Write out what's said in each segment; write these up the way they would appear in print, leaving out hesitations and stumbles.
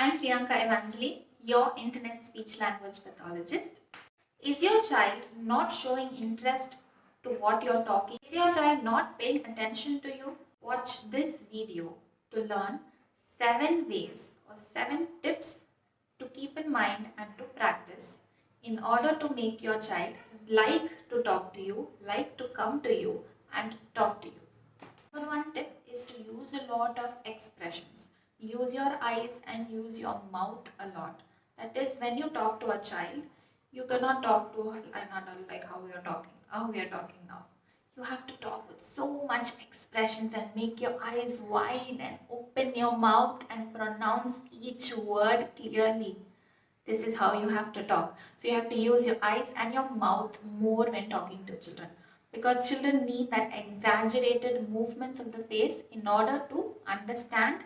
I'm Priyanka Evangeli, your internet speech language pathologist. Is your child not showing interest to what you're talking? Is your child not paying attention to you? Watch this video to learn 7 ways or 7 tips to keep in mind and to practice in order to make your child like to talk to you, like to come to you and talk to you. Number one tip is to use a lot of expressions. Use your eyes and use your mouth a lot. That is, when you talk to a child, you cannot talk to an adult like how we are talking now. You have to talk with so much expressions and make your eyes wide and open your mouth and pronounce each word clearly. This is how you have to talk. So you have to use your eyes and your mouth more when talking to children, because children need that exaggerated movements of the face in order to understand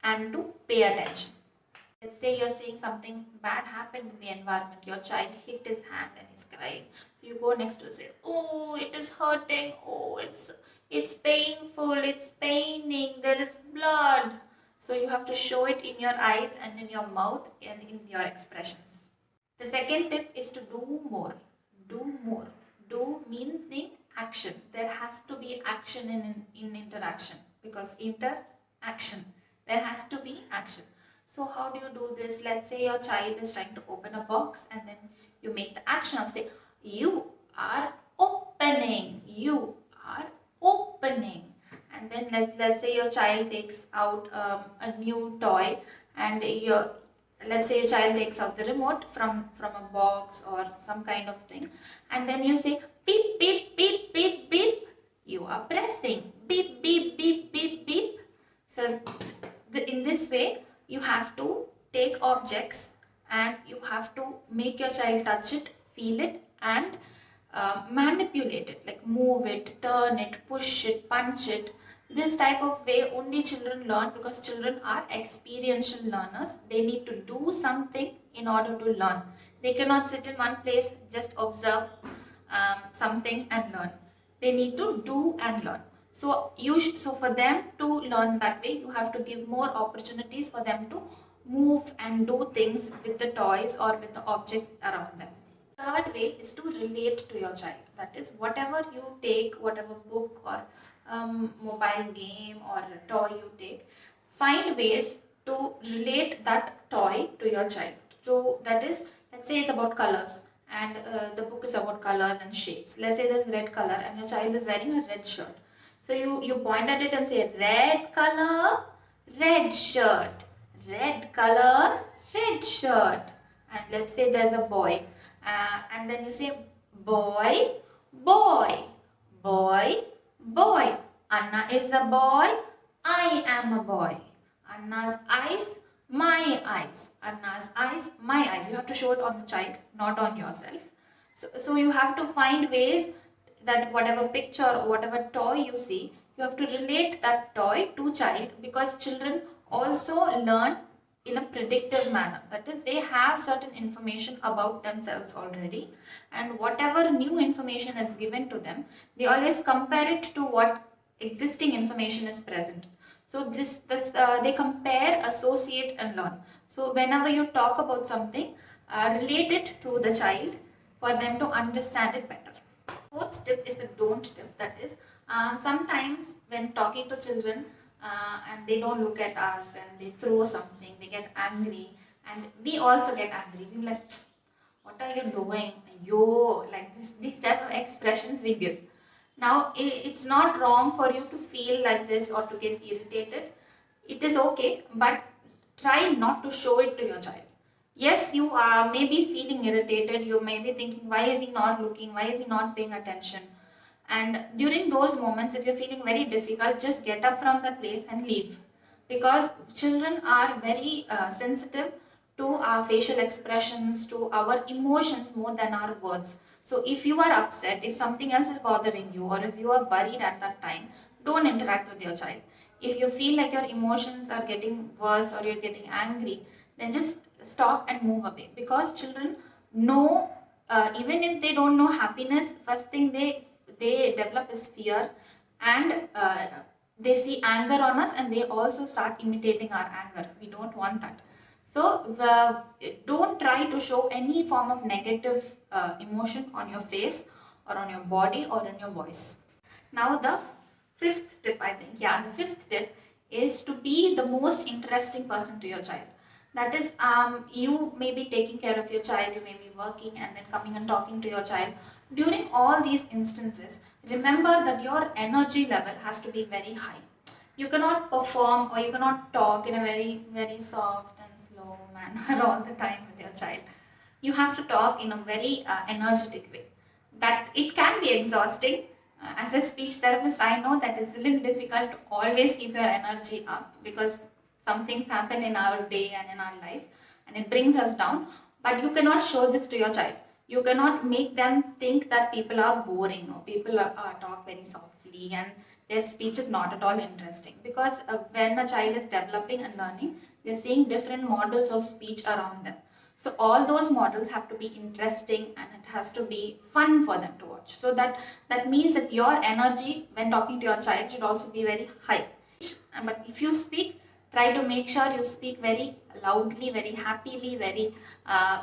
and to pay attention. Let's say you're seeing something bad happened in the environment. Your child hit his hand and he's crying. So you go next to say, "Oh, it is hurting. Oh, it's painful. It's paining. There is blood." So you have to show it in your eyes and in your mouth and in your expressions. The second tip is to do more. Do more. Do meaning action. There has to be action in interaction, because interaction. There has to be action. So how do you do this? Let's say your child is trying to open a box and then you make the action of say, "You are opening. You are opening." And then let's say your child takes out a new toy, and let's say your child takes out the remote from a box or some kind of thing, and then you say, "Beep, beep, beep, beep, beep." You are pressing beep, beep, beep, beep, beep. So in this way, you have to take objects and you have to make your child touch it, feel it, and manipulate it, like move it, turn it, push it, punch it. This type of way only children learn, because children are experiential learners. They need to do something in order to learn. They cannot sit in one place, just observe something and learn. They need to do and learn. So for them to learn that way, you have to give more opportunities for them to move and do things with the toys or with the objects around them. Third way is to relate to your child. That is, whatever you take, whatever book or mobile game or toy you take, find ways to relate that toy to your child. So that is, let's say it's about colors, and the book is about colors and shapes. Let's say there's red color and your child is wearing a red shirt. So you point at it and say, "Red color, red shirt. Red color, red shirt." And let's say there's a boy. And then you say, "Boy, boy, boy, boy. Anna is a boy. I am a boy. Anna's eyes, my eyes. Anna's eyes, my eyes." You have to show it on the child, not on yourself. So you have to find ways that whatever picture or whatever toy you see, you have to relate that toy to child, because children also learn in a predictive manner. That is, they have certain information about themselves already, and whatever new information is given to them, they always compare it to what existing information is present. So they compare, associate and learn. So whenever you talk about something, relate it to the child for them to understand it better. Fourth tip is a don't tip. That is, sometimes when talking to children and they don't look at us and they throw something, they get angry, and we also get angry. We're like, "What are you doing? Yo," like these type of expressions we give. Now, it's not wrong for you to feel like this or to get irritated. It is okay, but try not to show it to your child. Yes, you are maybe feeling irritated. You may be thinking, "Why is he not looking? Why is he not paying attention?" And during those moments, if you're feeling very difficult, just get up from that place and leave. Because children are very sensitive to our facial expressions, to our emotions more than our words. So if you are upset, if something else is bothering you, or if you are worried at that time, don't interact with your child. If you feel like your emotions are getting worse or you're getting angry, then just stop and move away. Because children know, even if they don't know happiness, first thing they develop is fear, and they see anger on us and they also start imitating our anger. We don't want that. So don't try to show any form of negative emotion on your face or on your body or in your voice. Now the fifth tip, I think, the fifth tip is to be the most interesting person to your child. That is, you may be taking care of your child, you may be working and then coming and talking to your child. During all these instances, remember that your energy level has to be very high. You cannot perform or you cannot talk in a very, very soft and slow manner all the time with your child. You have to talk in a very energetic way. That it can be exhausting. As a speech therapist, I know that it's a little difficult to always keep your energy up because some things happen in our day and in our life and it brings us down. But you cannot show this to your child. You cannot make them think that people are boring or people talk very softly and their speech is not at all interesting, because when a child is developing and learning, they're seeing different models of speech around them. So all those models have to be interesting and it has to be fun for them to watch. So that means that your energy when talking to your child should also be very high. But if you speak, try to make sure you speak very loudly, very happily, very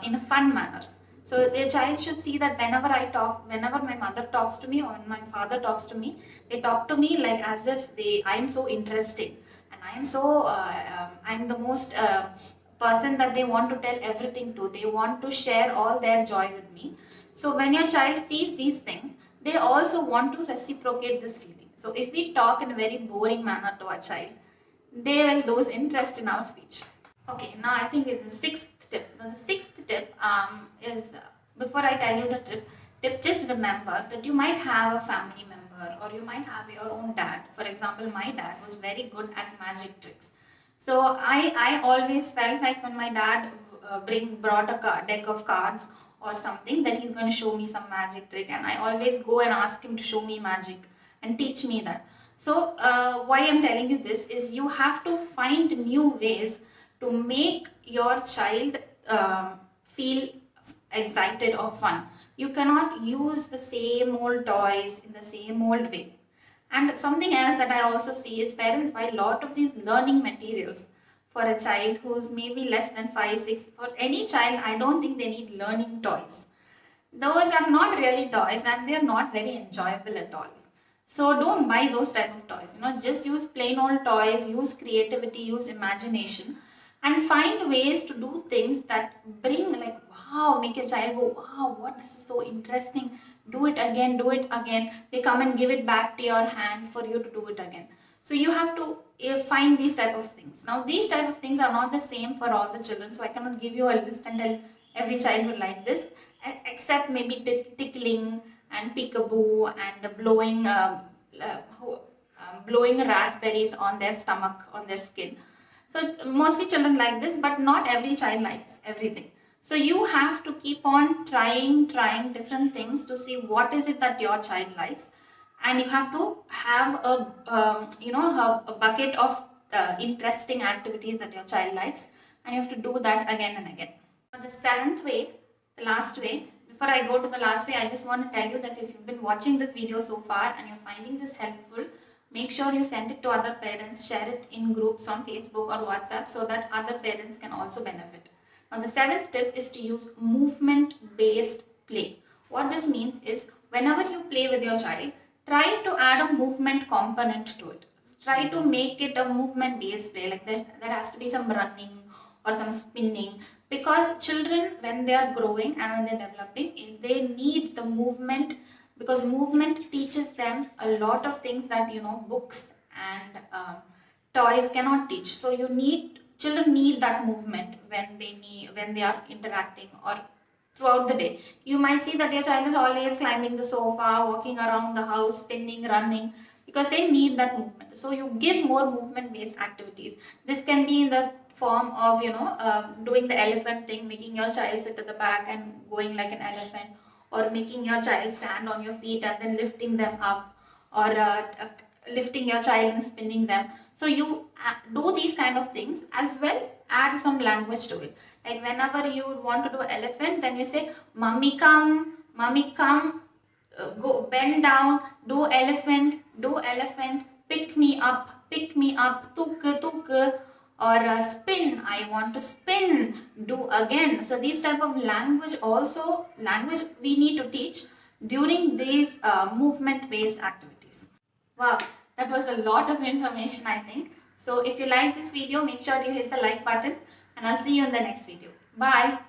in a fun manner. So the child should see that whenever I talk, whenever my mother talks to me or my father talks to me, they talk to me like as if I am so interesting and I am so, I'm the most person that they want to tell everything to. They want to share all their joy with me. So when your child sees these things, they also want to reciprocate this feeling. So if we talk in a very boring manner to our child, they will lose interest in our speech. Okay, now I think it's the sixth tip. Now the sixth tip is, before I tell you the tip, just remember that you might have a family member or you might have your own dad. For example, my dad was very good at magic tricks. So I always felt like when my dad brought a deck of cards or something, that he's going to show me some magic trick, and I always go and ask him to show me magic and teach me that. So why I'm telling you this is you have to find new ways to make your child feel excited or fun. You cannot use the same old toys in the same old way. And something else that I also see is parents buy a lot of these learning materials for a child who's maybe less than 5, 6. For any child, I don't think they need learning toys. Those are not really toys and they're not very enjoyable at all. So don't buy those type of toys. Just use plain old toys, use creativity, use imagination, and find ways to do things that bring like, wow, make your child go, wow, what, this is so interesting. Do it again, do it again. They come and give it back to your hand for you to do it again. So you have to find these type of things. Now these type of things are not the same for all the children. So I cannot give you a list and tell every child will like this, except maybe tickling and peekaboo and blowing raspberries on their stomach, on their skin. So mostly children like this, but not every child likes everything. So you have to keep on trying different things to see what is it that your child likes, and you have to have a bucket of interesting activities that your child likes, and you have to do that again and again. The seventh way, the last way. Before I go to the last way, I just want to tell you that if you've been watching this video so far and you're finding this helpful, make sure you send it to other parents, share it in groups on Facebook or WhatsApp so that other parents can also benefit. Now the seventh tip is to use movement-based play. What this means is whenever you play with your child, try to add a movement component to it. Try to make it a movement-based play, like there has to be some running or some spinning, because children, when they are growing and when they're developing, they need the movement, because movement teaches them a lot of things that books and toys cannot teach. So children need that movement when they are interacting or throughout the day. You might see that your child is always climbing the sofa, walking around the house, spinning, running, because they need that movement. So you give more movement-based activities. This can be in the form of doing the elephant thing, making your child sit at the back and going like an elephant, or making your child stand on your feet and then lifting them up, or lifting your child and spinning them. So you do these kind of things, as well add some language to it. Like whenever you want to do elephant, then you say mommy come, go bend down, do elephant, pick me up, tuk tuk, or spin, I want to spin, do again. So these type of language we need to teach during these movement based activities. Wow, that was a lot of information, I think. So if you like this video, make sure you hit the like button, and I'll see you in the next video. Bye.